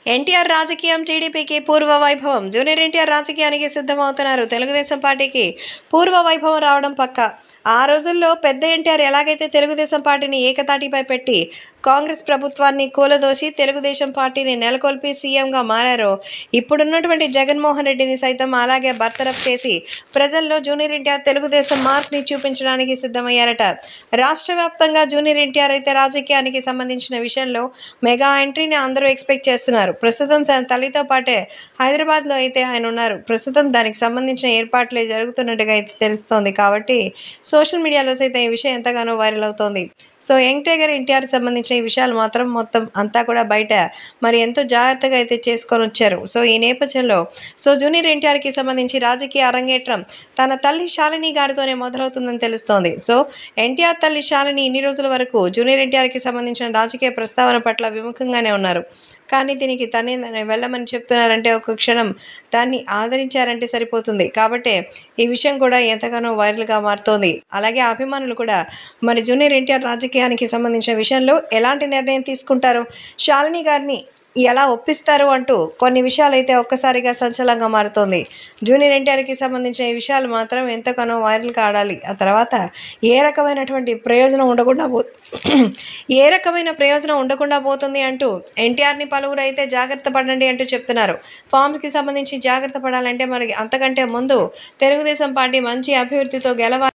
ఎన్టీఆర్ రాజకీయం టీడీపీకి పూర్వ వైభవం. జూనియర్ ఎన్టీఆర్ రాజకీయానికి సిద్ధమవుతున్నారు. తెలుగుదేశం పార్టీకి పూర్వ వైభవం రావడం పక్కా. ఆ రోజుల్లో పెద్ద ఎన్టీఆర్ ఎలాగైతే తెలుగుదేశం పార్టీని ఏకతాటిపై పెట్టి కాంగ్రెస్ ప్రభుత్వాన్ని కూలదోసి తెలుగుదేశం పార్టీని నెలకొల్పి సీఎంగా మారారో, ఇప్పుడున్నటువంటి జగన్మోహన్ రెడ్డిని సైతం అలాగే బర్తరఫ్ చేసి ప్రజల్లో జూనియర్ ఎన్టీఆర్ తెలుగుదేశం మార్క్ని చూపించడానికి సిద్ధమయ్యారట. రాష్ట్ర వ్యాప్తంగా జూనియర్ ఎన్టీఆర్ అయితే రాజకీయానికి సంబంధించిన విషయంలో మెగా ఎంట్రీని అందరూ ఎక్స్పెక్ట్ చేస్తున్నారు. ప్రస్తుతం తన తల్లితో పాటే హైదరాబాద్లో అయితే ఆయన ఉన్నారు. ప్రస్తుతం దానికి సంబంధించిన ఏర్పాట్లే జరుగుతున్నట్టుగా అయితే తెలుస్తోంది. కాబట్టి సోషల్ మీడియాలో సైతం ఈ విషయం ఎంతగానో వైరల్ అవుతోంది. సో యంగ్ టైగర్ ఎన్టీఆర్కి సంబంధించిన ఈ విషయాలు మాత్రం మొత్తం అంతా కూడా బయట మరి ఎంతో జాగ్రత్తగా అయితే చేసుకొని వచ్చారు. సో ఈ నేపథ్యంలో జూనియర్ ఎన్టీఆర్కి సంబంధించి రాజకీయ అరంగేట్రం తన తల్లి శాలిని గారితోనే మొదలవుతుందని తెలుస్తోంది. సో ఎన్టీఆర్ తల్లి శాలిని ఇన్ని రోజుల వరకు జూనియర్ ఎన్టీఆర్కి సంబంధించిన రాజకీయ ప్రస్తావన పట్ల విముఖంగానే ఉన్నారు. కానీ దీనికి తనే వెళ్ళమని చెప్తున్నారంటే ఒక క్షణం దాన్ని ఆదరించారంటే సరిపోతుంది. కాబట్టి ఈ విషయం కూడా ఎంతగానో వైరల్గా మారుతోంది. అలాగే అభిమానులు కూడా మరి జూనియర్ ఎన్టీఆర్ రాజకీయానికి సంబంధించిన విషయంలో ఎలాంటి నిర్ణయం తీసుకుంటారు, శాలిని గారిని ఎలా ఒప్పిస్తారు అంటూ కొన్ని విషయాలైతే ఒక్కసారిగా సంచలనంగా మారుతోంది. జూనియర్ ఎన్టీఆర్కి సంబంధించిన ఈ విషయాలు మాత్రం ఎంతగానో వైరల్గా ఆడాలి. ఆ తర్వాత ఏ రకమైన ప్రయోజనం ఉండకుండా పోతుంది అంటూ ఎన్టీఆర్ని పలువురు అయితే జాగ్రత్త పడండి అంటూ చెప్తున్నారు. ఫామ్స్కి సంబంధించి జాగ్రత్త పడాలంటే మనకి అంతకంటే ముందు తెలుగుదేశం పార్టీ మంచి అభివృద్ధితో గెలవాలి.